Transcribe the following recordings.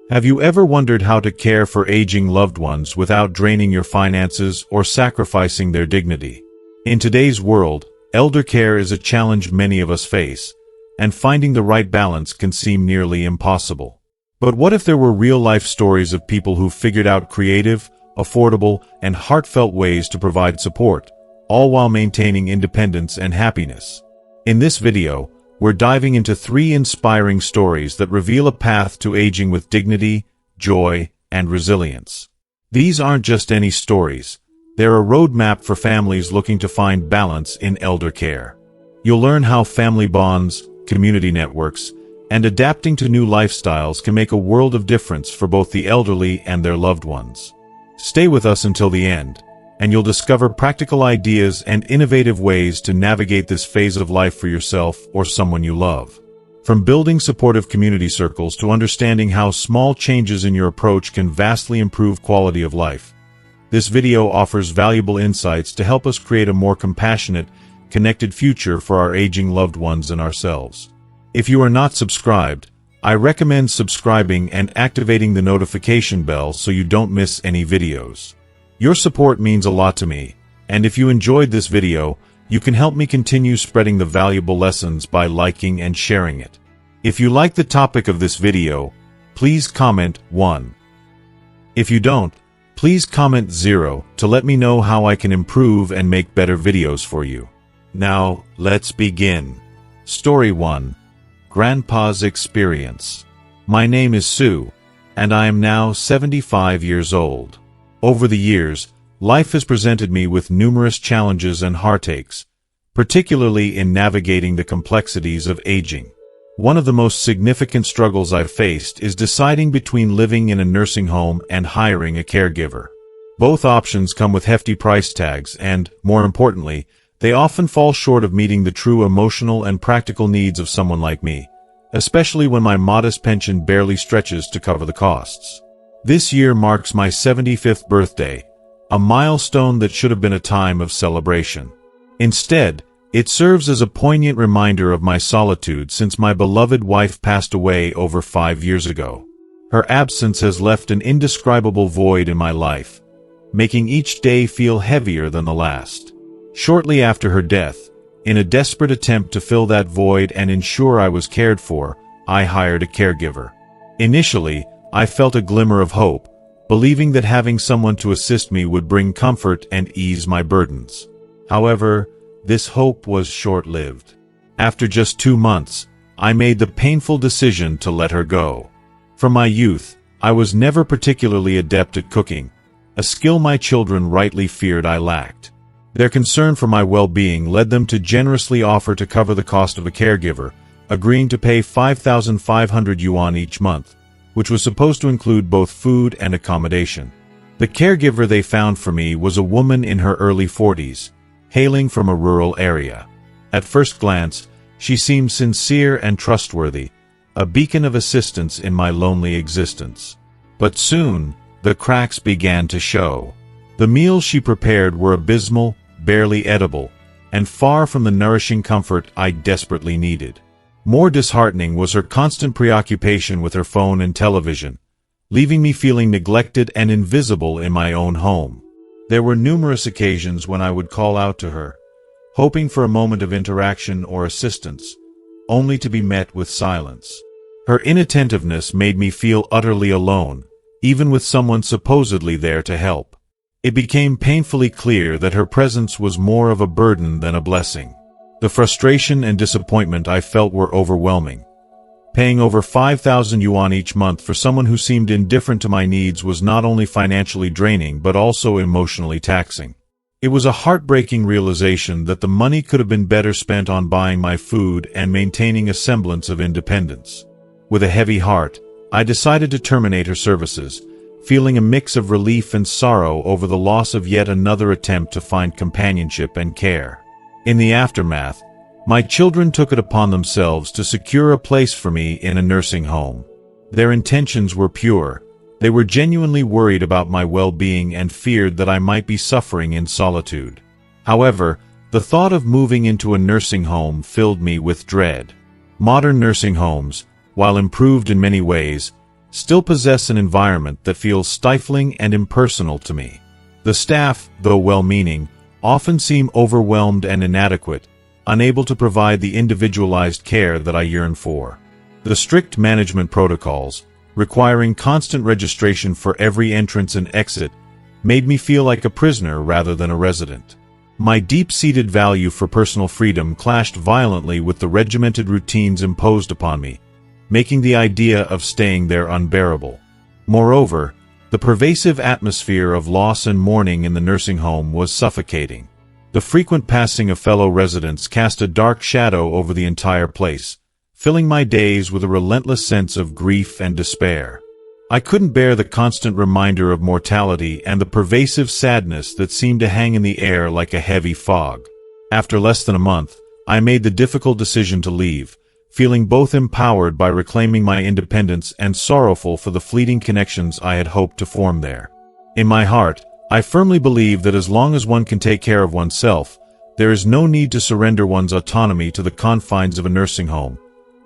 Have you ever wondered how to care for aging loved ones without draining your finances or sacrificing their dignity? In today's world, elder care is a challenge many of us face, and finding the right balance can seem nearly impossible. But what if there were real-life stories of people who figured out creative, affordable, and heartfelt ways to provide support, all while maintaining independence and happiness? In this video, we're diving into 3 inspiring stories that reveal a path to aging with dignity, joy, and resilience. These aren't just any stories. They're a roadmap for families looking to find balance in elder care. You'll learn how family bonds, community networks, and adapting to new lifestyles can make a world of difference for both the elderly and their loved ones. Stay with us until the end, and you'll discover practical ideas and innovative ways to navigate this phase of life for yourself or someone you love. From building supportive community circles to understanding how small changes in your approach can vastly improve quality of life, this video offers valuable insights to help us create a more compassionate, connected future for our aging loved ones and ourselves. If you are not subscribed, I recommend subscribing and activating the notification bell so you don't miss any videos. Your support means a lot to me, and if you enjoyed this video, you can help me continue spreading the valuable lessons by liking and sharing it. If you like the topic of this video, please comment 1. If you don't, please comment 0 to let me know how I can improve and make better videos for you. Now, let's begin. Story 1. Grandpa's Experience. My name is Sue, and I am now 75 years old. Over the years, life has presented me with numerous challenges and heartaches, particularly in navigating the complexities of aging. One of the most significant struggles I've faced is deciding between living in a nursing home and hiring a caregiver. Both options come with hefty price tags and, more importantly, they often fall short of meeting the true emotional and practical needs of someone like me, especially when my modest pension barely stretches to cover the costs. This year marks my 75th birthday, a milestone that should have been a time of celebration. Instead, it serves as a poignant reminder of my solitude since my beloved wife passed away over 5 years ago. Her absence has left an indescribable void in my life, making each day feel heavier than the last. Shortly after her death, in a desperate attempt to fill that void and ensure I was cared for, I hired a caregiver. Initially, I felt a glimmer of hope, believing that having someone to assist me would bring comfort and ease my burdens. However, this hope was short-lived. After just 2 months, I made the painful decision to let her go. From my youth, I was never particularly adept at cooking, a skill my children rightly feared I lacked. Their concern for my well-being led them to generously offer to cover the cost of a caregiver, agreeing to pay 5,500 yuan each month, which was supposed to include both food and accommodation. The caregiver they found for me was a woman in her early 40s, hailing from a rural area. At first glance, she seemed sincere and trustworthy, a beacon of assistance in my lonely existence. But soon, the cracks began to show. The meals she prepared were abysmal, barely edible, and far from the nourishing comfort I desperately needed. More disheartening was her constant preoccupation with her phone and television, leaving me feeling neglected and invisible in my own home. There were numerous occasions when I would call out to her, hoping for a moment of interaction or assistance, only to be met with silence. Her inattentiveness made me feel utterly alone, even with someone supposedly there to help. It became painfully clear that her presence was more of a burden than a blessing. The frustration and disappointment I felt were overwhelming. Paying over 5,000 yuan each month for someone who seemed indifferent to my needs was not only financially draining but also emotionally taxing. It was a heartbreaking realization that the money could have been better spent on buying my food and maintaining a semblance of independence. With a heavy heart, I decided to terminate her services, feeling a mix of relief and sorrow over the loss of yet another attempt to find companionship and care. In the aftermath, my children took it upon themselves to secure a place for me in a nursing home. Their intentions were pure. They were genuinely worried about my well-being and feared that I might be suffering in solitude. However, the thought of moving into a nursing home filled me with dread. Modern nursing homes, while improved in many ways, still possess an environment that feels stifling and impersonal to me. The staff, though well-meaning, often seem overwhelmed and inadequate, unable to provide the individualized care that I yearn for. The strict management protocols, requiring constant registration for every entrance and exit, made me feel like a prisoner rather than a resident. My deep-seated value for personal freedom clashed violently with the regimented routines imposed upon me, making the idea of staying there unbearable. Moreover, the pervasive atmosphere of loss and mourning in the nursing home was suffocating. The frequent passing of fellow residents cast a dark shadow over the entire place, filling my days with a relentless sense of grief and despair. I couldn't bear the constant reminder of mortality and the pervasive sadness that seemed to hang in the air like a heavy fog. After less than a month, I made the difficult decision to leave, feeling both empowered by reclaiming my independence and sorrowful for the fleeting connections I had hoped to form there. In my heart, I firmly believe that as long as one can take care of oneself, there is no need to surrender one's autonomy to the confines of a nursing home,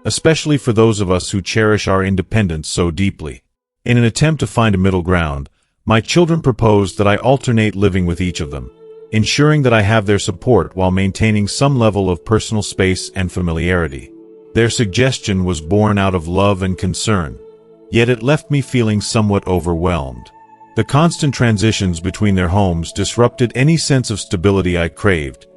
especially for those of us who cherish our independence so deeply. In an attempt to find a middle ground, my children proposed that I alternate living with each of them, ensuring that I have their support while maintaining some level of personal space and familiarity. Their suggestion was born out of love and concern, yet it left me feeling somewhat overwhelmed. The constant transitions between their homes disrupted any sense of stability I craved,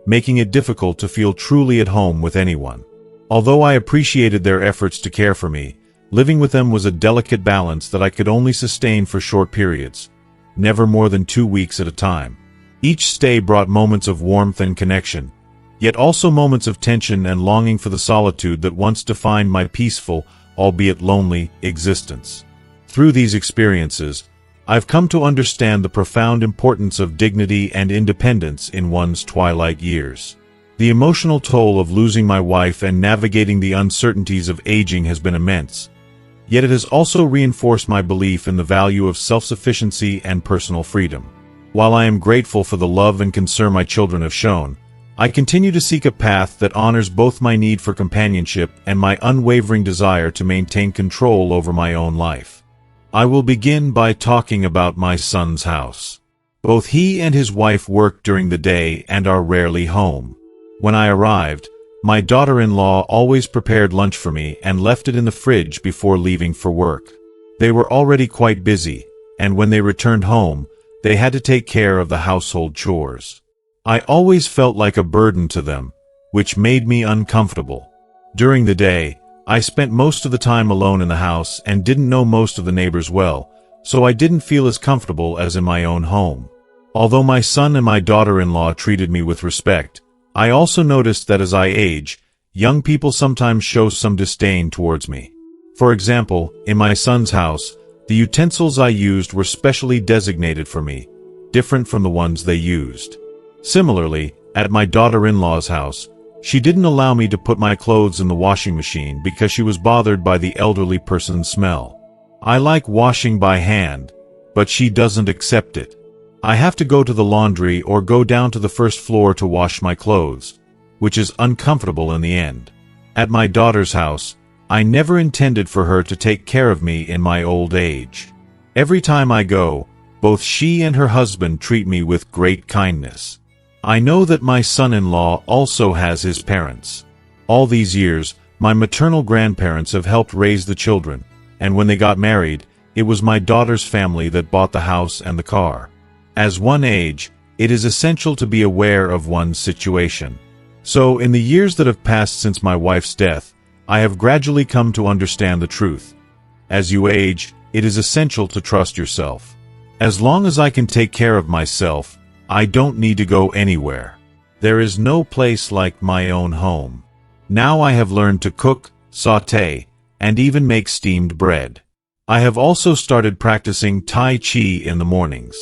making it difficult to feel truly at home with anyone. Although I appreciated their efforts to care for me, living with them was a delicate balance that I could only sustain for short periods, never more than 2 weeks at a time. Each stay brought moments of warmth and connection, yet also moments of tension and longing for the solitude that once defined my peaceful, albeit lonely, existence. Through these experiences, I've come to understand the profound importance of dignity and independence in one's twilight years. The emotional toll of losing my wife and navigating the uncertainties of aging has been immense, yet it has also reinforced my belief in the value of self-sufficiency and personal freedom. While I am grateful for the love and concern my children have shown, I continue to seek a path that honors both my need for companionship and my unwavering desire to maintain control over my own life. I will begin by talking about my son's house. Both he and his wife work during the day and are rarely home. When I arrived, my daughter-in-law always prepared lunch for me and left it in the fridge before leaving for work. They were already quite busy, and when they returned home, they had to take care of the household chores. I always felt like a burden to them, which made me uncomfortable. During the day, I spent most of the time alone in the house and didn't know most of the neighbors well, so I didn't feel as comfortable as in my own home. Although my son and my daughter-in-law treated me with respect, I also noticed that as I age, young people sometimes show some disdain towards me. For example, in my son's house, the utensils I used were specially designated for me, different from the ones they used. Similarly, at my daughter-in-law's house, she didn't allow me to put my clothes in the washing machine because she was bothered by the elderly person's smell. I like washing by hand, but she doesn't accept it. I have to go to the laundry or go down to the first floor to wash my clothes, which is uncomfortable in the end. At my daughter's house, I never intended for her to take care of me in my old age. Every time I go, both she and her husband treat me with great kindness. I know that my son-in-law also has his parents. All these years, my maternal grandparents have helped raise the children, and when they got married, it was my daughter's family that bought the house and the car. As one age, it is essential to be aware of one's situation. So, in the years that have passed since my wife's death, I have gradually come to understand the truth. As you age, it is essential to trust yourself. As long as I can take care of myself, I don't need to go anywhere. There is no place like my own home. Now I have learned to cook, sauté, and even make steamed bread. I have also started practicing Tai Chi in the mornings.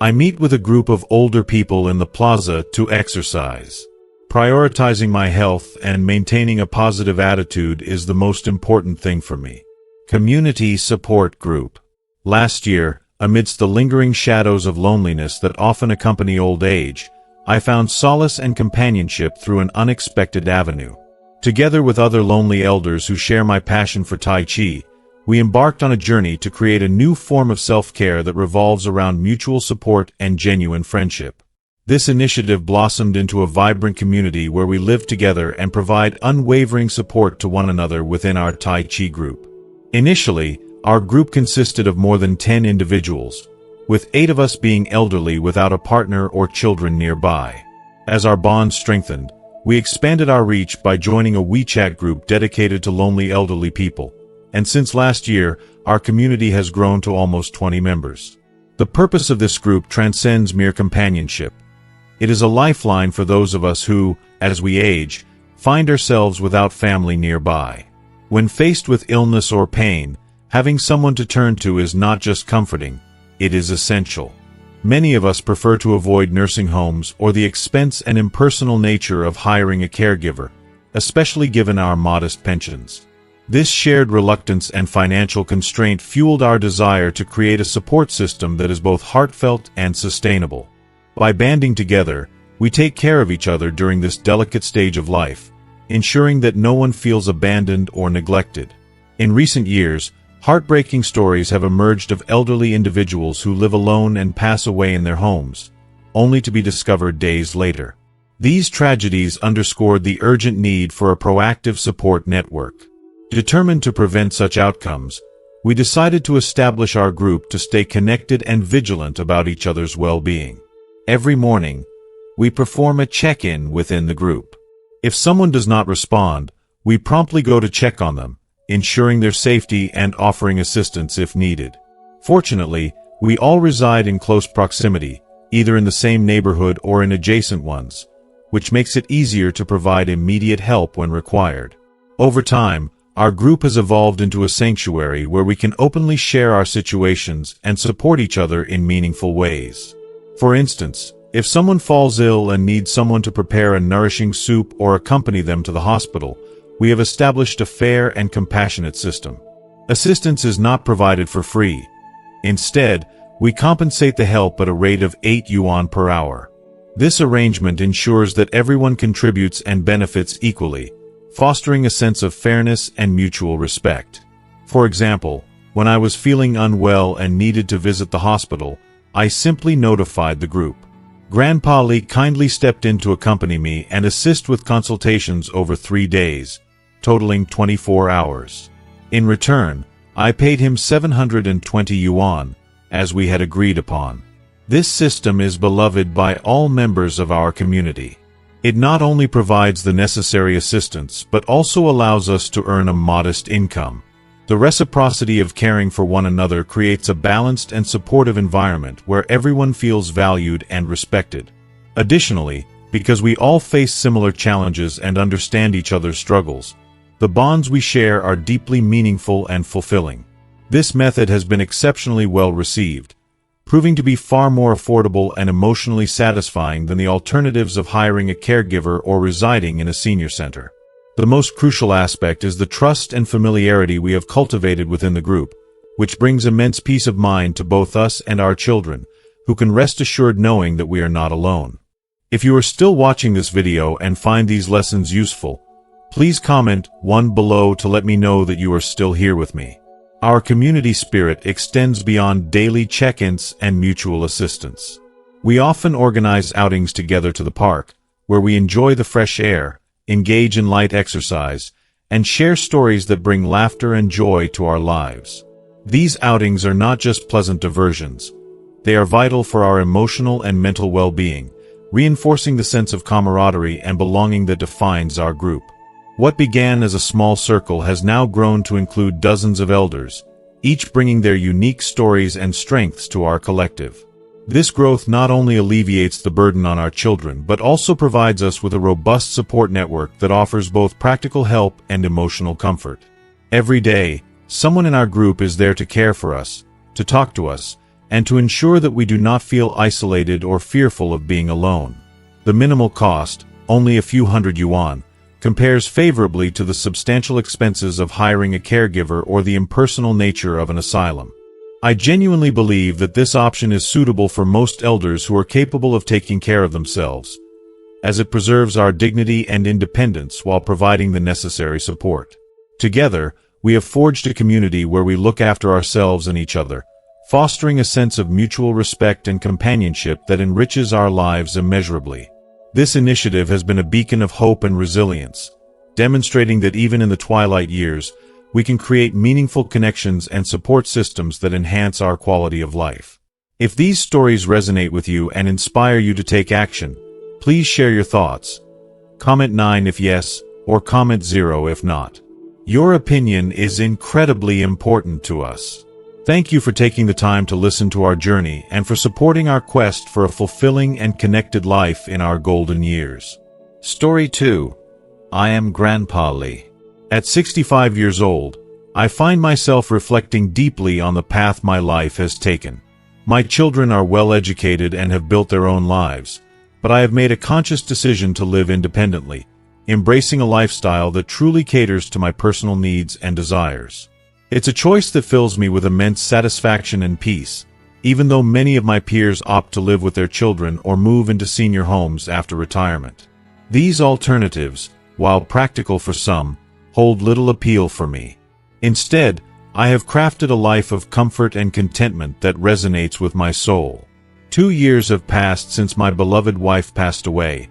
I meet with a group of older people in the plaza to exercise. Prioritizing my health and maintaining a positive attitude is the most important thing for me. Community support group. Last year, amidst the lingering shadows of loneliness that often accompany old age, I found solace and companionship through an unexpected avenue. Together with other lonely elders who share my passion for Tai Chi, we embarked on a journey to create a new form of self-care that revolves around mutual support and genuine friendship. This initiative blossomed into a vibrant community where we live together and provide unwavering support to one another within our Tai Chi group. Initially, our group consisted of more than 10 individuals, with 8 of us being elderly without a partner or children nearby. As our bond strengthened, we expanded our reach by joining a WeChat group dedicated to lonely elderly people, and since last year, our community has grown to almost 20 members. The purpose of this group transcends mere companionship. It is a lifeline for those of us who, as we age, find ourselves without family nearby. When faced with illness or pain, having someone to turn to is not just comforting, it is essential. Many of us prefer to avoid nursing homes or the expense and impersonal nature of hiring a caregiver, especially given our modest pensions. This shared reluctance and financial constraint fueled our desire to create a support system that is both heartfelt and sustainable. By banding together, we take care of each other during this delicate stage of life, ensuring that no one feels abandoned or neglected. In recent years, heartbreaking stories have emerged of elderly individuals who live alone and pass away in their homes, only to be discovered days later. These tragedies underscored the urgent need for a proactive support network. Determined to prevent such outcomes, we decided to establish our group to stay connected and vigilant about each other's well-being. Every morning, we perform a check-in within the group. If someone does not respond, we promptly go to check on them, ensuring their safety and offering assistance if needed. Fortunately, we all reside in close proximity, either in the same neighborhood or in adjacent ones, which makes it easier to provide immediate help when required. Over time, our group has evolved into a sanctuary where we can openly share our situations and support each other in meaningful ways. For instance, if someone falls ill and needs someone to prepare a nourishing soup or accompany them to the hospital, we have established a fair and compassionate system. Assistance is not provided for free. Instead, we compensate the help at a rate of 8 yuan per hour. This arrangement ensures that everyone contributes and benefits equally, fostering a sense of fairness and mutual respect. For example, when I was feeling unwell and needed to visit the hospital, I simply notified the group. Grandpa Li kindly stepped in to accompany me and assist with consultations over 3 days, totaling 24 hours. In return, I paid him 720 yuan, as we had agreed upon. This system is beloved by all members of our community. It not only provides the necessary assistance but also allows us to earn a modest income. The reciprocity of caring for one another creates a balanced and supportive environment where everyone feels valued and respected. Additionally, because we all face similar challenges and understand each other's struggles, the bonds we share are deeply meaningful and fulfilling. This method has been exceptionally well received, proving to be far more affordable and emotionally satisfying than the alternatives of hiring a caregiver or residing in a senior center. The most crucial aspect is the trust and familiarity we have cultivated within the group, which brings immense peace of mind to both us and our children, who can rest assured knowing that we are not alone. If you are still watching this video and find these lessons useful, please comment 1 below to let me know that you are still here with me. Our community spirit extends beyond daily check-ins and mutual assistance. We often organize outings together to the park, where we enjoy the fresh air, engage in light exercise, and share stories that bring laughter and joy to our lives. These outings are not just pleasant diversions. They are vital for our emotional and mental well-being, reinforcing the sense of camaraderie and belonging that defines our group. What began as a small circle has now grown to include dozens of elders, each bringing their unique stories and strengths to our collective. This growth not only alleviates the burden on our children but also provides us with a robust support network that offers both practical help and emotional comfort. Every day, someone in our group is there to care for us, to talk to us, and to ensure that we do not feel isolated or fearful of being alone. The minimal cost, only a few hundred yuan, compares favorably to the substantial expenses of hiring a caregiver or the impersonal nature of an asylum. I genuinely believe that this option is suitable for most elders who are capable of taking care of themselves, as it preserves our dignity and independence while providing the necessary support. Together, we have forged a community where we look after ourselves and each other, fostering a sense of mutual respect and companionship that enriches our lives immeasurably. This initiative has been a beacon of hope and resilience, demonstrating that even in the twilight years, we can create meaningful connections and support systems that enhance our quality of life. If these stories resonate with you and inspire you to take action, please share your thoughts. Comment 9 if yes, or comment 0 if not. Your opinion is incredibly important to us. Thank you for taking the time to listen to our journey and for supporting our quest for a fulfilling and connected life in our golden years. Story 2. I am Grandpa Lee. At 65 years old, I find myself reflecting deeply on the path my life has taken. My children are well educated and have built their own lives, but I have made a conscious decision to live independently, embracing a lifestyle that truly caters to my personal needs and desires. It's a choice that fills me with immense satisfaction and peace, even though many of my peers opt to live with their children or move into senior homes after retirement. These alternatives, while practical for some, hold little appeal for me. Instead, I have crafted a life of comfort and contentment that resonates with my soul. 2 years have passed since my beloved wife passed away,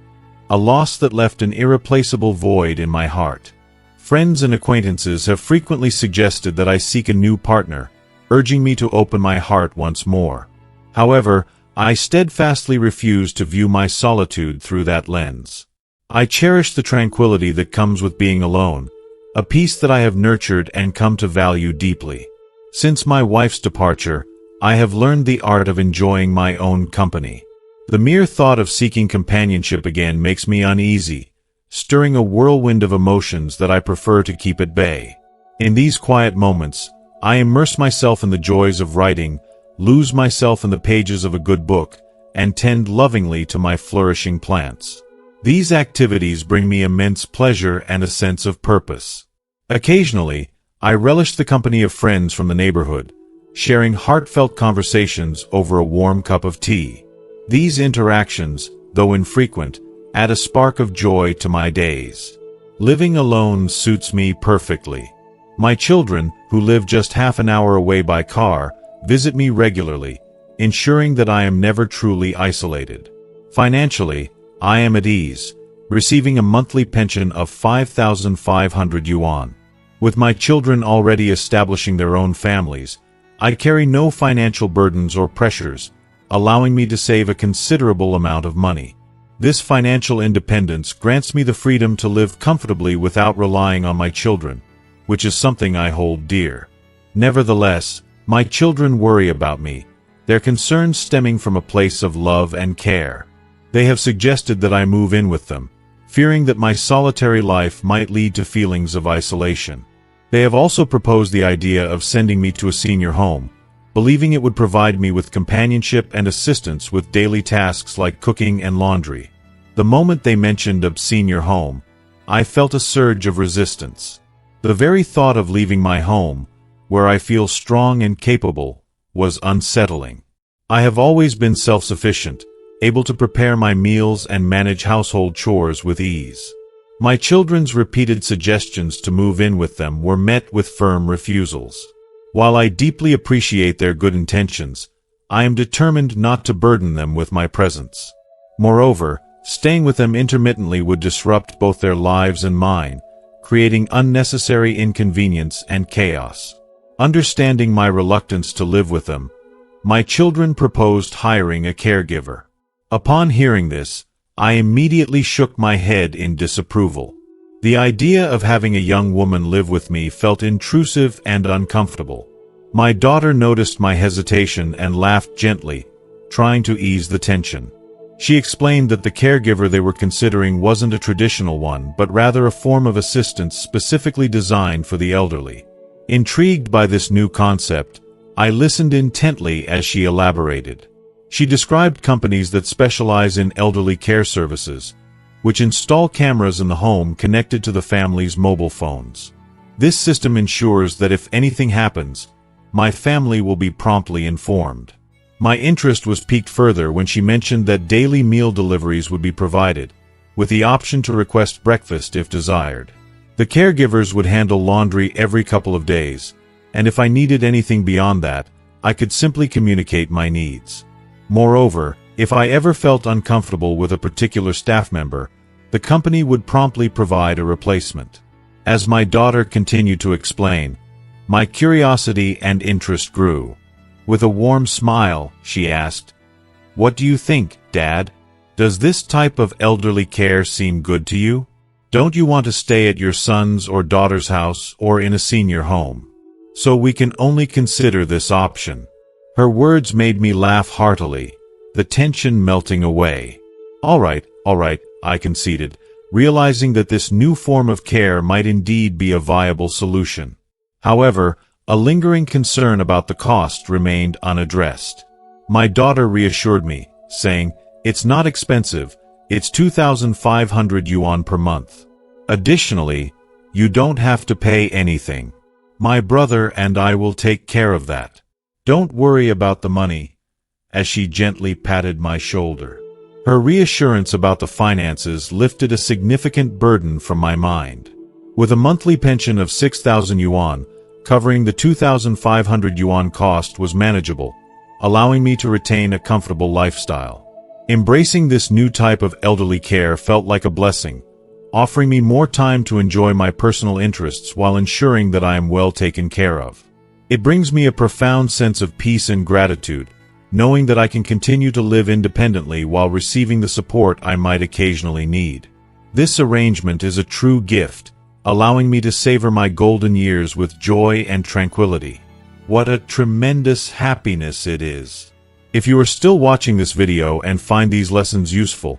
a loss that left an irreplaceable void in my heart. Friends and acquaintances have frequently suggested that I seek a new partner, urging me to open my heart once more. However, I steadfastly refuse to view my solitude through that lens. I cherish the tranquility that comes with being alone, a peace that I have nurtured and come to value deeply. Since my wife's departure, I have learned the art of enjoying my own company. The mere thought of seeking companionship again makes me uneasy, stirring a whirlwind of emotions that I prefer to keep at bay. In these quiet moments, I immerse myself in the joys of writing, lose myself in the pages of a good book, and tend lovingly to my flourishing plants. These activities bring me immense pleasure and a sense of purpose. Occasionally, I relish the company of friends from the neighborhood, sharing heartfelt conversations over a warm cup of tea. These interactions, though infrequent, add a spark of joy to my days. Living alone suits me perfectly. My children, who live just half an hour away by car, visit me regularly, ensuring that I am never truly isolated. Financially, I am at ease, receiving a monthly pension of 5,500 yuan. With my children already establishing their own families, I carry no financial burdens or pressures, allowing me to save a considerable amount of money. This financial independence grants me the freedom to live comfortably without relying on my children, which is something I hold dear. Nevertheless, my children worry about me, their concerns stemming from a place of love and care. They have suggested that I move in with them, fearing that my solitary life might lead to feelings of isolation. They have also proposed the idea of sending me to a senior home, believing it would provide me with companionship and assistance with daily tasks like cooking and laundry. The moment they mentioned a senior home, I felt a surge of resistance. The very thought of leaving my home, where I feel strong and capable, was unsettling. I have always been self-sufficient, able to prepare my meals and manage household chores with ease. My children's repeated suggestions to move in with them were met with firm refusals. While I deeply appreciate their good intentions, I am determined not to burden them with my presence. Moreover, staying with them intermittently would disrupt both their lives and mine, creating unnecessary inconvenience and chaos. Understanding my reluctance to live with them, my children proposed hiring a caregiver. Upon hearing this, I immediately shook my head in disapproval. The idea of having a young woman live with me felt intrusive and uncomfortable. My daughter noticed my hesitation and laughed gently, trying to ease the tension. She explained that the caregiver they were considering wasn't a traditional one, but rather a form of assistance specifically designed for the elderly. Intrigued by this new concept, I listened intently as she elaborated. She described companies that specialize in elderly care services, which install cameras in the home connected to the family's mobile phones. This system ensures that if anything happens, my family will be promptly informed. My interest was piqued further when she mentioned that daily meal deliveries would be provided, with the option to request breakfast if desired. The caregivers would handle laundry every couple of days, and if I needed anything beyond that, I could simply communicate my needs. Moreover, if I ever felt uncomfortable with a particular staff member, the company would promptly provide a replacement. As my daughter continued to explain, my curiosity and interest grew. With a warm smile, she asked, "What do you think, Dad? Does this type of elderly care seem good to you? Don't you want to stay at your son's or daughter's house or in a senior home? So we can only consider this option." Her words made me laugh heartily, the tension melting away. All right, I conceded, realizing that this new form of care might indeed be a viable solution. However, a lingering concern about the cost remained unaddressed. My daughter reassured me, saying, "It's not expensive, it's 2,500 yuan per month. Additionally, you don't have to pay anything. My brother and I will take care of that. Don't worry about the money," as she gently patted my shoulder. Her reassurance about the finances lifted a significant burden from my mind. With a monthly pension of 6,000 yuan, covering the 2,500 yuan cost was manageable, allowing me to retain a comfortable lifestyle. Embracing this new type of elderly care felt like a blessing, offering me more time to enjoy my personal interests while ensuring that I am well taken care of. It brings me a profound sense of peace and gratitude, knowing that I can continue to live independently while receiving the support I might occasionally need. This arrangement is a true gift, allowing me to savor my golden years with joy and tranquility. What a tremendous happiness it is! If you are still watching this video and find these lessons useful,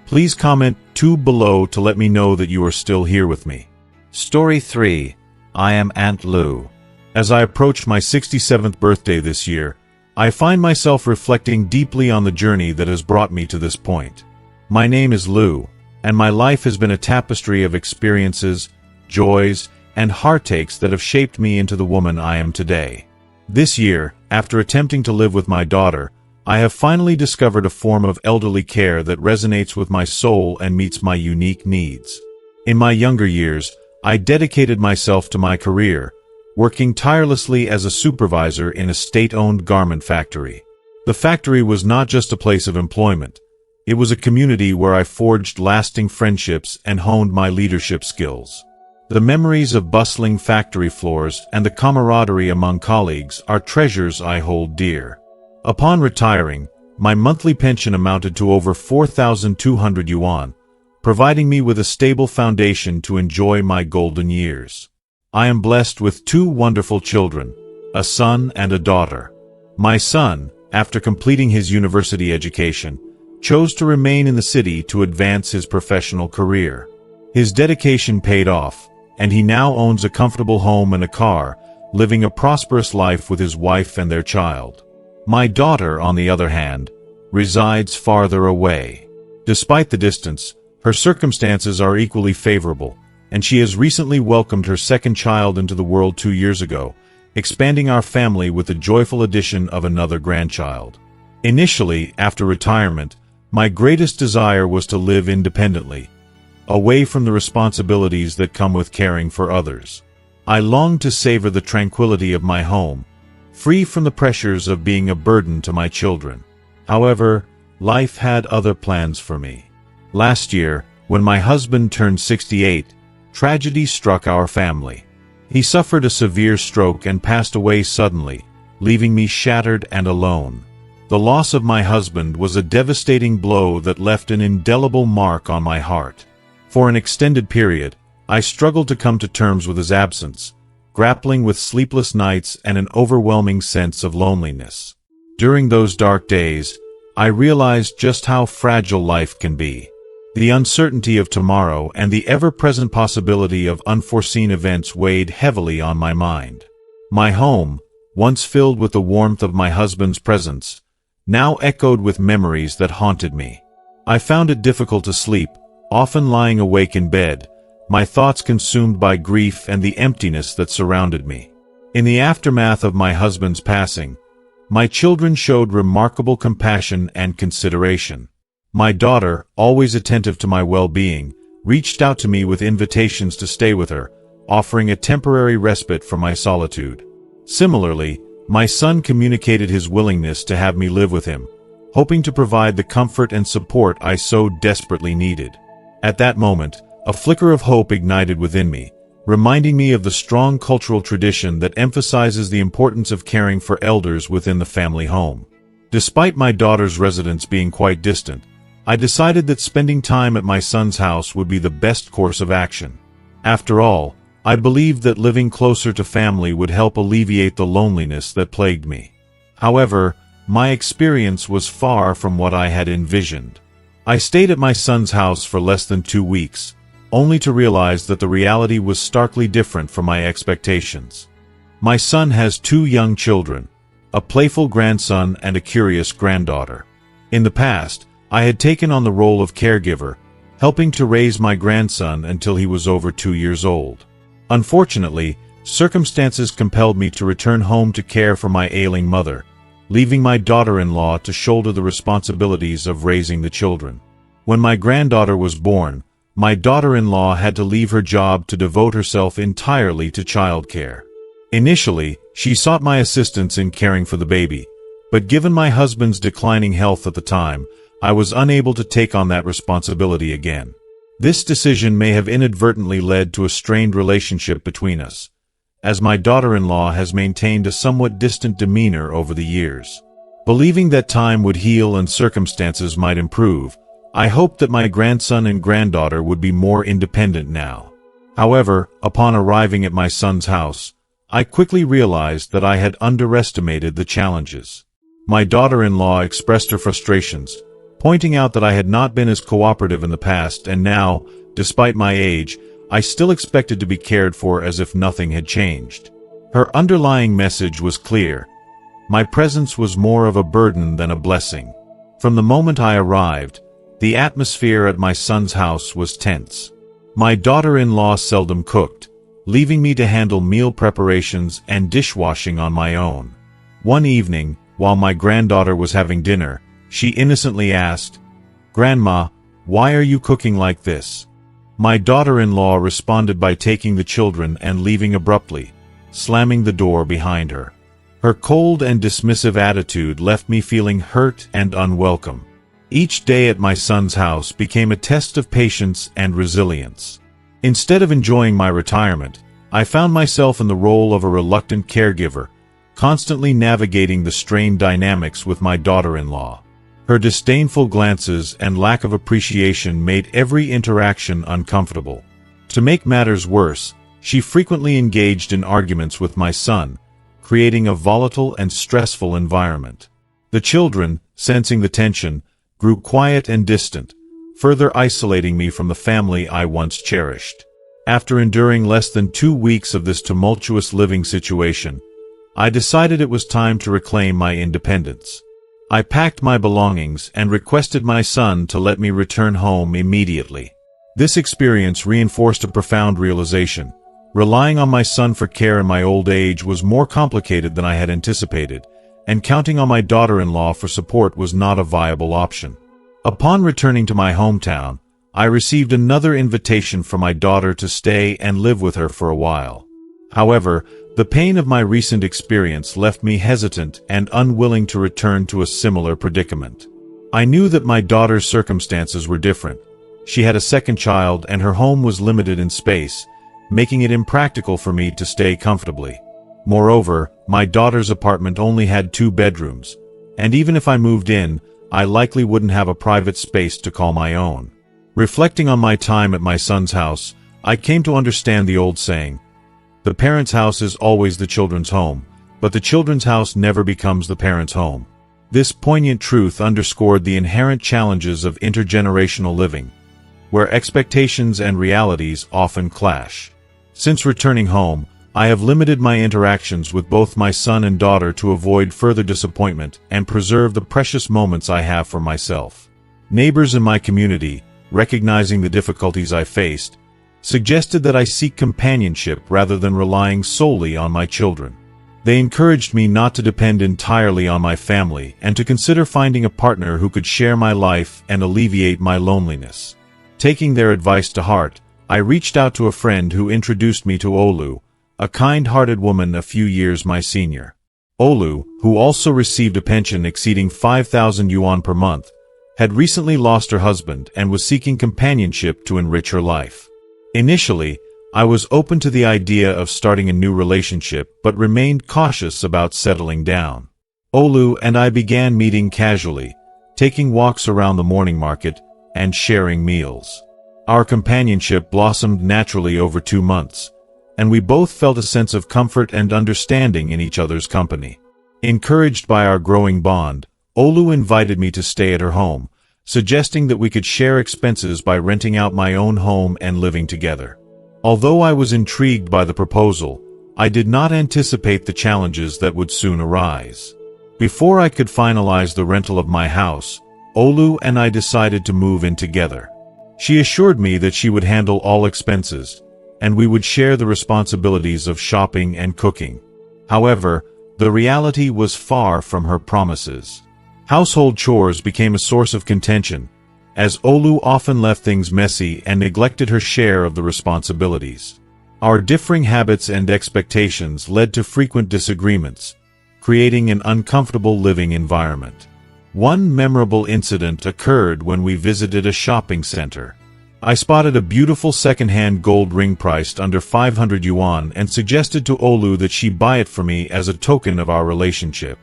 please comment 2 below to let me know that you are still here with me. Story 3. I am Aunt Lu. As I approach my 67th birthday this year, I find myself reflecting deeply on the journey that has brought me to this point. My name is Lu, and my life has been a tapestry of experiences, joys, and heartaches that have shaped me into the woman I am today. This year, after attempting to live with my daughter, I have finally discovered a form of elderly care that resonates with my soul and meets my unique needs. In my younger years, I dedicated myself to my career, working tirelessly as a supervisor in a state-owned garment factory. The factory was not just a place of employment. It was a community where I forged lasting friendships and honed my leadership skills. The memories of bustling factory floors and the camaraderie among colleagues are treasures I hold dear. Upon retiring, my monthly pension amounted to over 4,200 yuan, providing me with a stable foundation to enjoy my golden years. I am blessed with 2 wonderful children, a son and a daughter. My son, after completing his university education, chose to remain in the city to advance his professional career. His dedication paid off, and he now owns a comfortable home and a car, living a prosperous life with his wife and their child. My daughter, on the other hand, resides farther away. Despite the distance, her circumstances are equally favorable, and she has recently welcomed her second child into the world 2 years ago, expanding our family with the joyful addition of another grandchild. Initially, after retirement, my greatest desire was to live independently, away from the responsibilities that come with caring for others. I longed to savor the tranquility of my home, free from the pressures of being a burden to my children. However, life had other plans for me. Last year, when my husband turned 68, tragedy struck our family. He suffered a severe stroke and passed away suddenly, leaving me shattered and alone. The loss of my husband was a devastating blow that left an indelible mark on my heart. For an extended period, I struggled to come to terms with his absence, grappling with sleepless nights and an overwhelming sense of loneliness. During those dark days, I realized just how fragile life can be. The uncertainty of tomorrow and the ever-present possibility of unforeseen events weighed heavily on my mind. My home, once filled with the warmth of my husband's presence, now echoed with memories that haunted me. I found it difficult to sleep, often lying awake in bed, my thoughts consumed by grief and the emptiness that surrounded me. In the aftermath of my husband's passing, my children showed remarkable compassion and consideration. My daughter, always attentive to my well-being, reached out to me with invitations to stay with her, offering a temporary respite from my solitude. Similarly, my son communicated his willingness to have me live with him, hoping to provide the comfort and support I so desperately needed. At that moment, a flicker of hope ignited within me, reminding me of the strong cultural tradition that emphasizes the importance of caring for elders within the family home. Despite my daughter's residence being quite distant, I decided that spending time at my son's house would be the best course of action. After all, I believed that living closer to family would help alleviate the loneliness that plagued me. However, my experience was far from what I had envisioned. I stayed at my son's house for less than 2 weeks, only to realize that the reality was starkly different from my expectations. My son has 2 young children, a playful grandson and a curious granddaughter. In the past, I had taken on the role of caregiver, helping to raise my grandson until he was over 2 years old. Unfortunately, circumstances compelled me to return home to care for my ailing mother, leaving my daughter-in-law to shoulder the responsibilities of raising the children. When my granddaughter was born, my daughter-in-law had to leave her job to devote herself entirely to childcare. Initially, she sought my assistance in caring for the baby, but given my husband's declining health at the time, I was unable to take on that responsibility again. This decision may have inadvertently led to a strained relationship between us, as my daughter-in-law has maintained a somewhat distant demeanor over the years. Believing that time would heal and circumstances might improve, I hoped that my grandson and granddaughter would be more independent now. However, upon arriving at my son's house, I quickly realized that I had underestimated the challenges. My daughter-in-law expressed her frustrations, pointing out that I had not been as cooperative in the past and now, despite my age, I still expected to be cared for as if nothing had changed. Her underlying message was clear. My presence was more of a burden than a blessing. From the moment I arrived, the atmosphere at my son's house was tense. My daughter-in-law seldom cooked, leaving me to handle meal preparations and dishwashing on my own. One evening, while my granddaughter was having dinner, she innocently asked, "Grandma, why are you cooking like this?" My daughter-in-law responded by taking the children and leaving abruptly, slamming the door behind her. Her cold and dismissive attitude left me feeling hurt and unwelcome. Each day at my son's house became a test of patience and resilience. Instead of enjoying my retirement, I found myself in the role of a reluctant caregiver, constantly navigating the strained dynamics with my daughter-in-law. Her disdainful glances and lack of appreciation made every interaction uncomfortable. To make matters worse, she frequently engaged in arguments with my son, creating a volatile and stressful environment. The children, sensing the tension, grew quiet and distant, further isolating me from the family I once cherished. After enduring less than 2 weeks of this tumultuous living situation, I decided it was time to reclaim my independence. I packed my belongings and requested my son to let me return home immediately. This experience reinforced a profound realization. Relying on my son for care in my old age was more complicated than I had anticipated, and counting on my daughter-in-law for support was not a viable option. Upon returning to my hometown, I received another invitation from my daughter to stay and live with her for a while. However, the pain of my recent experience left me hesitant and unwilling to return to a similar predicament. I knew that my daughter's circumstances were different. She had a second child and her home was limited in space, making it impractical for me to stay comfortably. Moreover, my daughter's apartment only had 2 bedrooms, and even if I moved in, I likely wouldn't have a private space to call my own. Reflecting on my time at my son's house, I came to understand the old saying, "The parent's house is always the children's home, but the children's house never becomes the parent's home." This poignant truth underscored the inherent challenges of intergenerational living, where expectations and realities often clash. Since returning home, I have limited my interactions with both my son and daughter to avoid further disappointment and preserve the precious moments I have for myself. Neighbors in my community, recognizing the difficulties I faced, suggested that I seek companionship rather than relying solely on my children. They encouraged me not to depend entirely on my family and to consider finding a partner who could share my life and alleviate my loneliness. Taking their advice to heart, I reached out to a friend who introduced me to Olu, a kind-hearted woman a few years my senior. Olu, who also received a pension exceeding 5,000 yuan per month, had recently lost her husband and was seeking companionship to enrich her life. Initially, I was open to the idea of starting a new relationship but remained cautious about settling down. Olu and I began meeting casually, taking walks around the morning market, and sharing meals. Our companionship blossomed naturally over 2 months, and we both felt a sense of comfort and understanding in each other's company. Encouraged by our growing bond, Olu invited me to stay at her home, suggesting that we could share expenses by renting out my own home and living together. Although I was intrigued by the proposal, I did not anticipate the challenges that would soon arise. Before I could finalize the rental of my house, Olu and I decided to move in together. She assured me that she would handle all expenses, and we would share the responsibilities of shopping and cooking. However, the reality was far from her promises. Household chores became a source of contention, as Olu often left things messy and neglected her share of the responsibilities. Our differing habits and expectations led to frequent disagreements, creating an uncomfortable living environment. One memorable incident occurred when we visited a shopping center. I spotted a beautiful second-hand gold ring priced under 500 yuan and suggested to Olu that she buy it for me as a token of our relationship.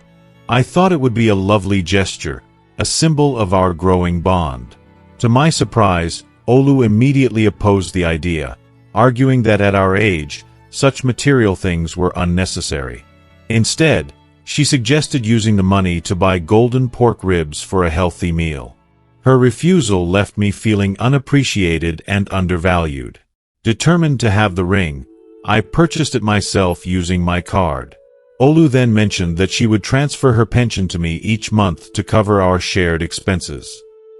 I thought it would be a lovely gesture, a symbol of our growing bond. To my surprise, Olu immediately opposed the idea, arguing that at our age, such material things were unnecessary. Instead, she suggested using the money to buy golden pork ribs for a healthy meal. Her refusal left me feeling unappreciated and undervalued. Determined to have the ring, I purchased it myself using my card. Olu then mentioned that she would transfer her pension to me each month to cover our shared expenses.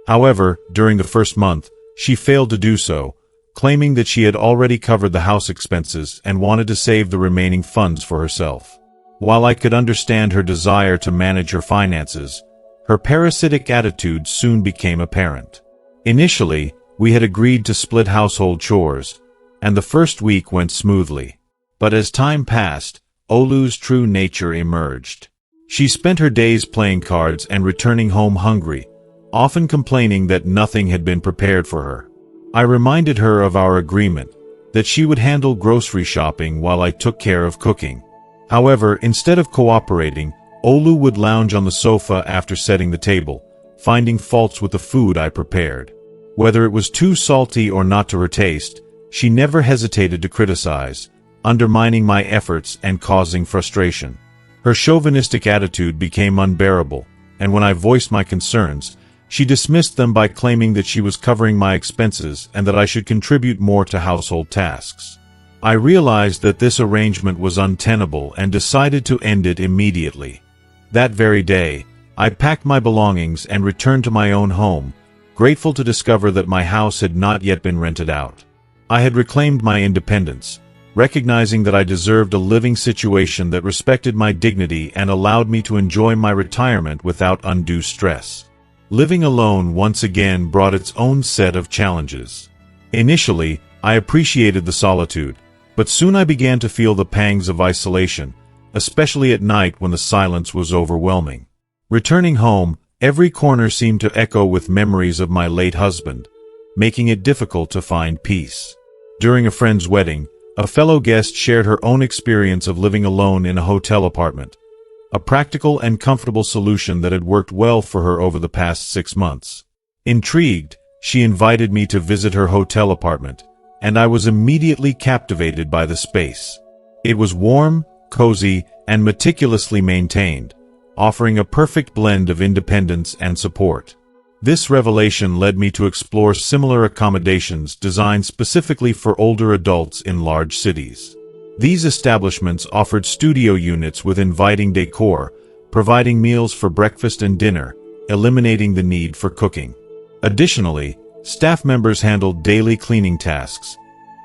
However, during the first month, she failed to do so, claiming that she had already covered the house expenses and wanted to save the remaining funds for herself. While I could understand her desire to manage her finances, her parasitic attitude soon became apparent. Initially, we had agreed to split household chores, and the first week went smoothly. But as time passed, Olu's true nature emerged. She spent her days playing cards and returning home hungry, often complaining that nothing had been prepared for her. I reminded her of our agreement, that she would handle grocery shopping while I took care of cooking. However, instead of cooperating, Olu would lounge on the sofa after setting the table, finding faults with the food I prepared. Whether it was too salty or not to her taste, she never hesitated to criticize, undermining my efforts and causing frustration. Her chauvinistic attitude became unbearable, and when I voiced my concerns, she dismissed them by claiming that she was covering my expenses and that I should contribute more to household tasks. I realized that this arrangement was untenable and decided to end it immediately. That very day, I packed my belongings and returned to my own home, grateful to discover that my house had not yet been rented out. I had reclaimed my independence, recognizing that I deserved a living situation that respected my dignity and allowed me to enjoy my retirement without undue stress. Living alone once again brought its own set of challenges. Initially, I appreciated the solitude, but soon I began to feel the pangs of isolation, especially at night when the silence was overwhelming. Returning home, every corner seemed to echo with memories of my late husband, making it difficult to find peace. During a friend's wedding, a fellow guest shared her own experience of living alone in a hotel apartment, a practical and comfortable solution that had worked well for her over the past 6 months. Intrigued, she invited me to visit her hotel apartment, and I was immediately captivated by the space. It was warm, cozy, and meticulously maintained, offering a perfect blend of independence and support. This revelation led me to explore similar accommodations designed specifically for older adults in large cities. These establishments offered studio units with inviting decor, providing meals for breakfast and dinner, eliminating the need for cooking. Additionally, staff members handled daily cleaning tasks,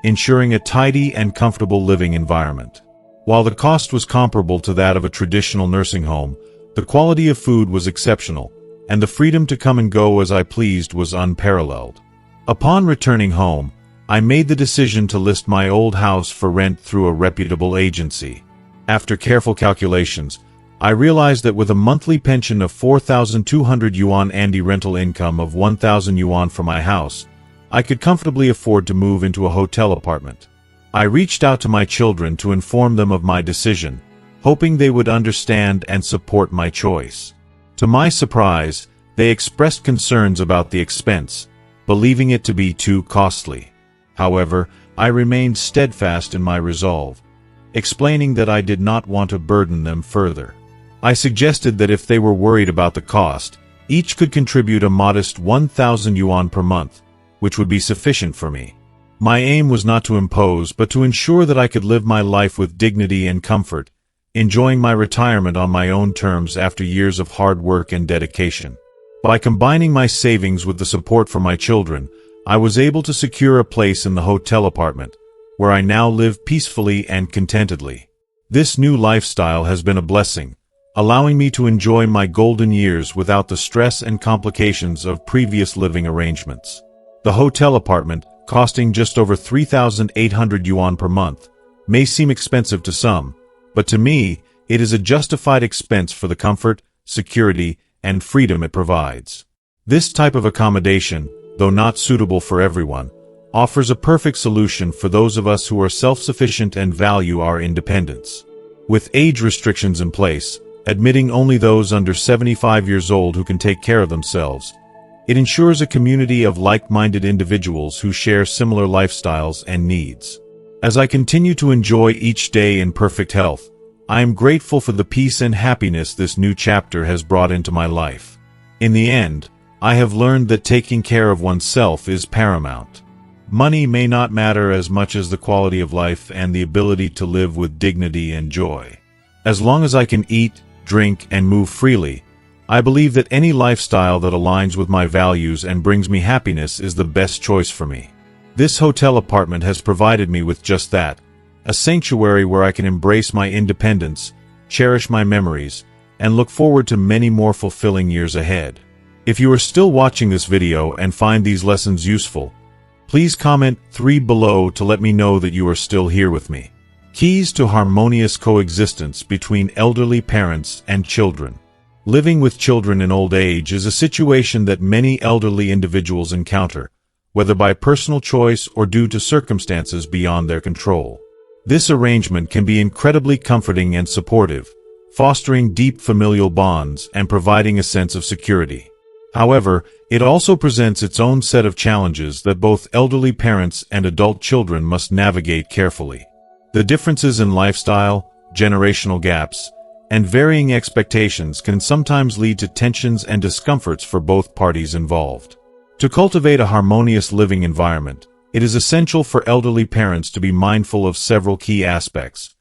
ensuring a tidy and comfortable living environment. While the cost was comparable to that of a traditional nursing home, the quality of food was exceptional, and the freedom to come and go as I pleased was unparalleled. Upon returning home, I made the decision to list my old house for rent through a reputable agency. After careful calculations, I realized that with a monthly pension of 4,200 yuan and rental income of 1,000 yuan for my house, I could comfortably afford to move into a hotel apartment. I reached out to my children to inform them of my decision, hoping they would understand and support my choice. To my surprise, they expressed concerns about the expense, believing it to be too costly. However, I remained steadfast in my resolve, explaining that I did not want to burden them further. I suggested that if they were worried about the cost, each could contribute a modest 1,000 yuan per month, which would be sufficient for me. My aim was not to impose, but to ensure that I could live my life with dignity and comfort, enjoying my retirement on my own terms after years of hard work and dedication. By combining my savings with the support from my children, I was able to secure a place in the hotel apartment, where I now live peacefully and contentedly. This new lifestyle has been a blessing, allowing me to enjoy my golden years without the stress and complications of previous living arrangements. The hotel apartment, costing just over 3,800 yuan per month, may seem expensive to some, but to me, it is a justified expense for the comfort, security, and freedom it provides. This type of accommodation, though not suitable for everyone, offers a perfect solution for those of us who are self-sufficient and value our independence. With age restrictions in place, admitting only those under 75 years old who can take care of themselves, it ensures a community of like-minded individuals who share similar lifestyles and needs. As I continue to enjoy each day in perfect health, I am grateful for the peace and happiness this new chapter has brought into my life. In the end, I have learned that taking care of oneself is paramount. Money may not matter as much as the quality of life and the ability to live with dignity and joy. As long as I can eat, drink, and move freely, I believe that any lifestyle that aligns with my values and brings me happiness is the best choice for me. This hotel apartment has provided me with just that, a sanctuary where I can embrace my independence, cherish my memories, and look forward to many more fulfilling years ahead. If you are still watching this video and find these lessons useful, please comment 3 below to let me know that you are still here with me. Keys to harmonious coexistence between elderly parents and children. Living with children in old age is a situation that many elderly individuals encounter, whether by personal choice or due to circumstances beyond their control. This arrangement can be incredibly comforting and supportive, fostering deep familial bonds and providing a sense of security. However, it also presents its own set of challenges that both elderly parents and adult children must navigate carefully. The differences in lifestyle, generational gaps, and varying expectations can sometimes lead to tensions and discomforts for both parties involved. To cultivate a harmonious living environment, it is essential for elderly parents to be mindful of several key aspects: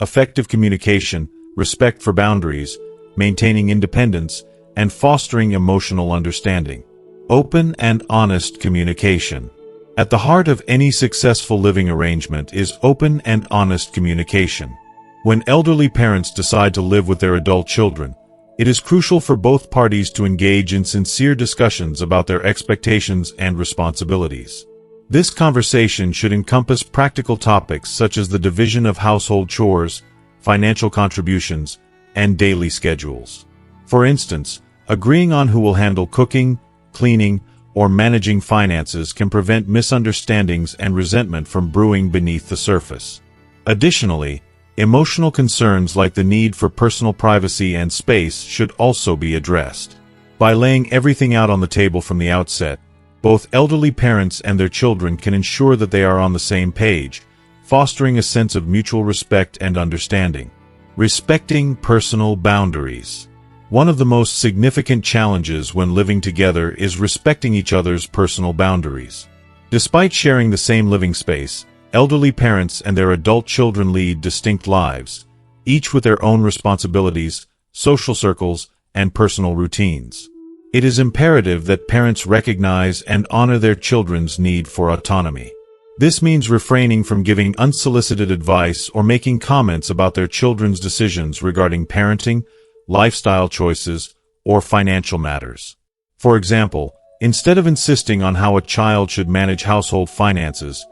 effective communication, respect for boundaries, maintaining independence, and fostering emotional understanding. Open and honest communication. At the heart of any successful living arrangement is open and honest communication. When elderly parents decide to live with their adult children, it is crucial for both parties to engage in sincere discussions about their expectations and responsibilities. This conversation should encompass practical topics such as the division of household chores, financial contributions, and daily schedules. For instance, agreeing on who will handle cooking, cleaning, or managing finances can prevent misunderstandings and resentment from brewing beneath the surface. Additionally, emotional concerns like the need for personal privacy and space should also be addressed. By laying everything out on the table from the outset, both elderly parents and their children can ensure that they are on the same page, fostering a sense of mutual respect and understanding. Respecting personal boundaries. One of the most significant challenges when living together is respecting each other's personal boundaries. Despite sharing the same living space, elderly parents and their adult children lead distinct lives, each with their own responsibilities, social circles, and personal routines. It is imperative that parents recognize and honor their children's need for autonomy. This means refraining from giving unsolicited advice or making comments about their children's decisions regarding parenting, lifestyle choices, or financial matters. For example, Instead of insisting on how a child should manage household finances,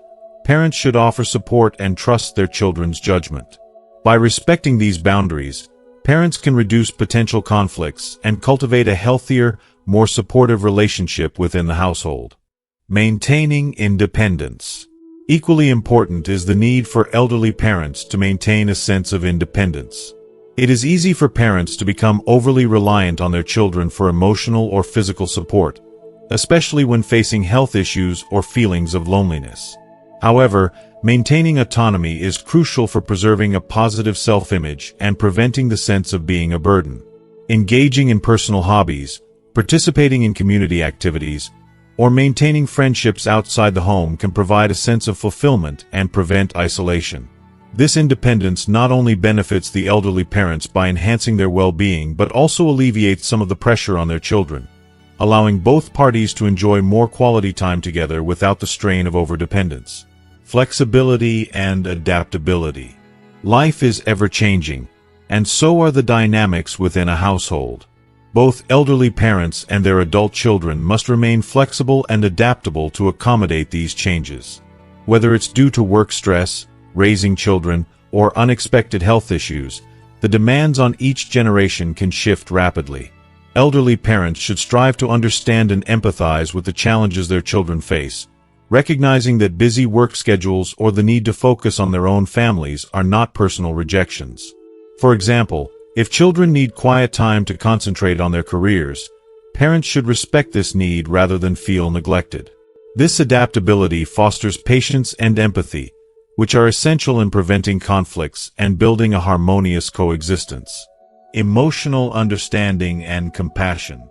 parents should offer support and trust their children's judgment. By respecting these boundaries, parents can reduce potential conflicts and cultivate a healthier, more supportive relationship within the household. Maintaining independence. Equally important is the need for elderly parents to maintain a sense of independence. It is easy for parents to become overly reliant on their children for emotional or physical support, especially when facing health issues or feelings of loneliness. However, maintaining autonomy is crucial for preserving a positive self-image and preventing the sense of being a burden. Engaging in personal hobbies, participating in community activities, or maintaining friendships outside the home can provide a sense of fulfillment and prevent isolation. This independence not only benefits the elderly parents by enhancing their well-being but also alleviates some of the pressure on their children, allowing both parties to enjoy more quality time together without the strain of overdependence. Flexibility and adaptability. Life is ever-changing, and so are the dynamics within a household. Both elderly parents and their adult children must remain flexible and adaptable to accommodate these changes. Whether it's due to work stress, raising children, or unexpected health issues, the demands on each generation can shift rapidly. Elderly parents should strive to understand and empathize with the challenges their children face, recognizing that busy work schedules or the need to focus on their own families are not personal rejections. For example, if children need quiet time to concentrate on their careers, parents should respect this need rather than feel neglected. This adaptability fosters patience and empathy, which are essential in preventing conflicts and building a harmonious coexistence. Emotional understanding and compassion.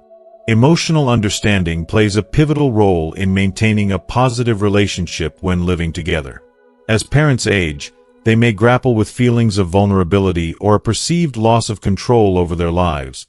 Emotional understanding plays a pivotal role in maintaining a positive relationship when living together. As parents age, they may grapple with feelings of vulnerability or a perceived loss of control over their lives,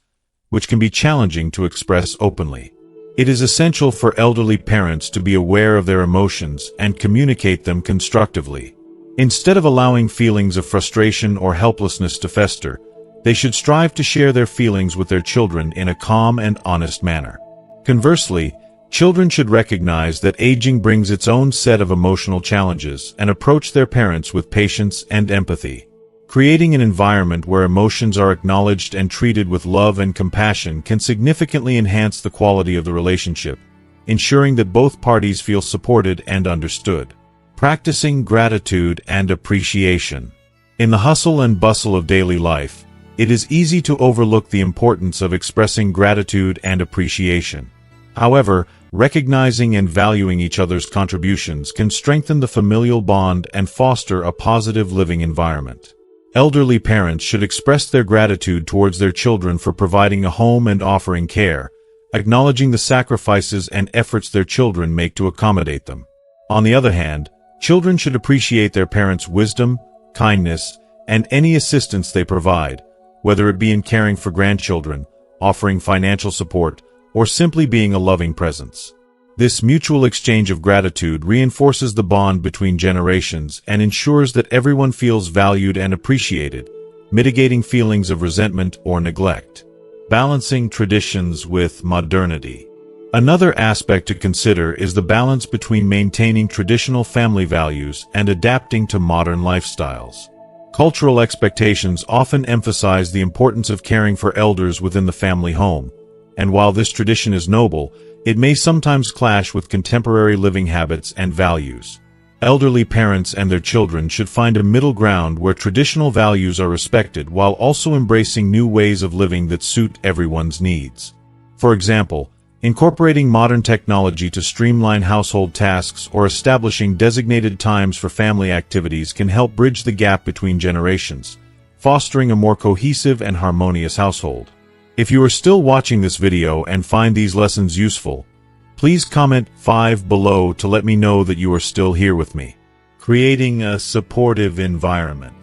which can be challenging to express openly. It is essential for elderly parents to be aware of their emotions and communicate them constructively. Instead of allowing feelings of frustration or helplessness to fester, they should strive to share their feelings with their children in a calm and honest manner. Conversely, children should recognize that aging brings its own set of emotional challenges and approach their parents with patience and empathy. Creating an environment where emotions are acknowledged and treated with love and compassion can significantly enhance the quality of the relationship, ensuring that both parties feel supported and understood. Practicing gratitude and appreciation. In the hustle and bustle of daily life, it is easy to overlook the importance of expressing gratitude and appreciation. However, recognizing and valuing each other's contributions can strengthen the familial bond and foster a positive living environment. Elderly parents should express their gratitude towards their children for providing a home and offering care, acknowledging the sacrifices and efforts their children make to accommodate them. On the other hand, children should appreciate their parents' wisdom, kindness, and any assistance they provide, whether it be in caring for grandchildren, offering financial support, or simply being a loving presence. This mutual exchange of gratitude reinforces the bond between generations and ensures that everyone feels valued and appreciated, mitigating feelings of resentment or neglect. Balancing traditions with modernity. Another aspect to consider is the balance between maintaining traditional family values and adapting to modern lifestyles. Cultural expectations often emphasize the importance of caring for elders within the family home, and while this tradition is noble, it may sometimes clash with contemporary living habits and values. Elderly parents and their children should find a middle ground where traditional values are respected while also embracing new ways of living that suit everyone's needs. For example, incorporating modern technology to streamline household tasks or establishing designated times for family activities can help bridge the gap between generations, fostering a more cohesive and harmonious household. If you are still watching this video and find these lessons useful, please comment 5 below to let me know that you are still here with me. Creating a supportive environment.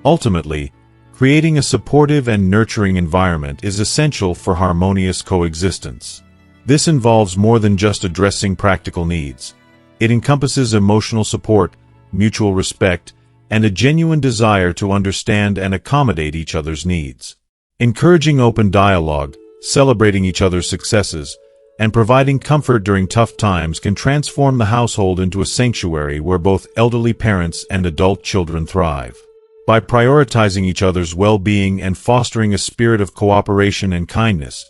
Ultimately, creating a supportive and nurturing environment is essential for harmonious coexistence. This involves more than just addressing practical needs. It encompasses emotional support, mutual respect, and a genuine desire to understand and accommodate each other's needs. Encouraging open dialogue, celebrating each other's successes, and providing comfort during tough times can transform the household into a sanctuary where both elderly parents and adult children thrive. By prioritizing each other's well-being and fostering a spirit of cooperation and kindness,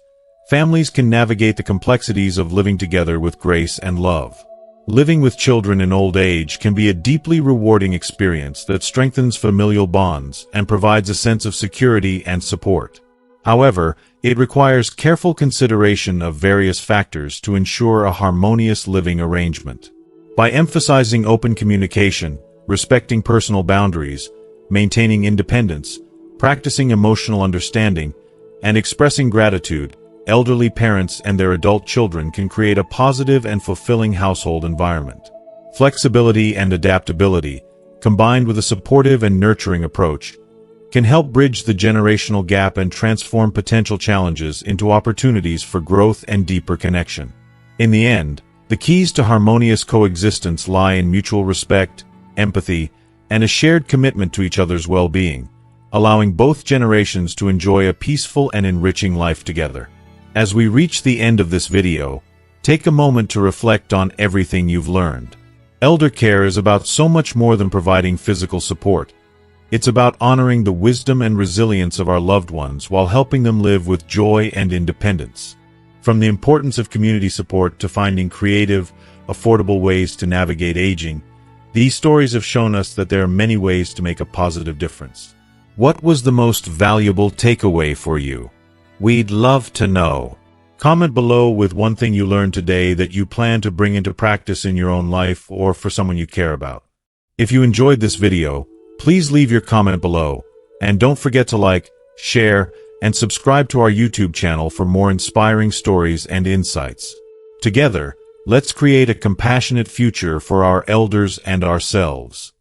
families can navigate the complexities of living together with grace and love. Living with children in old age can be a deeply rewarding experience that strengthens familial bonds and provides a sense of security and support. However, it requires careful consideration of various factors to ensure a harmonious living arrangement. By emphasizing open communication, respecting personal boundaries, maintaining independence, practicing emotional understanding, and expressing gratitude, elderly parents and their adult children can create a positive and fulfilling household environment. Flexibility and adaptability, combined with a supportive and nurturing approach, can help bridge the generational gap and transform potential challenges into opportunities for growth and deeper connection. In the end, the keys to harmonious coexistence lie in mutual respect, empathy, and a shared commitment to each other's well-being, allowing both generations to enjoy a peaceful and enriching life together. As we reach the end of this video, take a moment to reflect on everything you've learned. Elder care is about so much more than providing physical support. It's about honoring the wisdom and resilience of our loved ones while helping them live with joy and independence. From the importance of community support to finding creative, affordable ways to navigate aging, these stories have shown us that there are many ways to make a positive difference. What was the most valuable takeaway for you? We'd love to know. Comment below with one thing you learned today that you plan to bring into practice in your own life or for someone you care about. If you enjoyed this video, please leave your comment below, and don't forget to like, share, and subscribe to our YouTube channel for more inspiring stories and insights. Together, let's create a compassionate future for our elders and ourselves.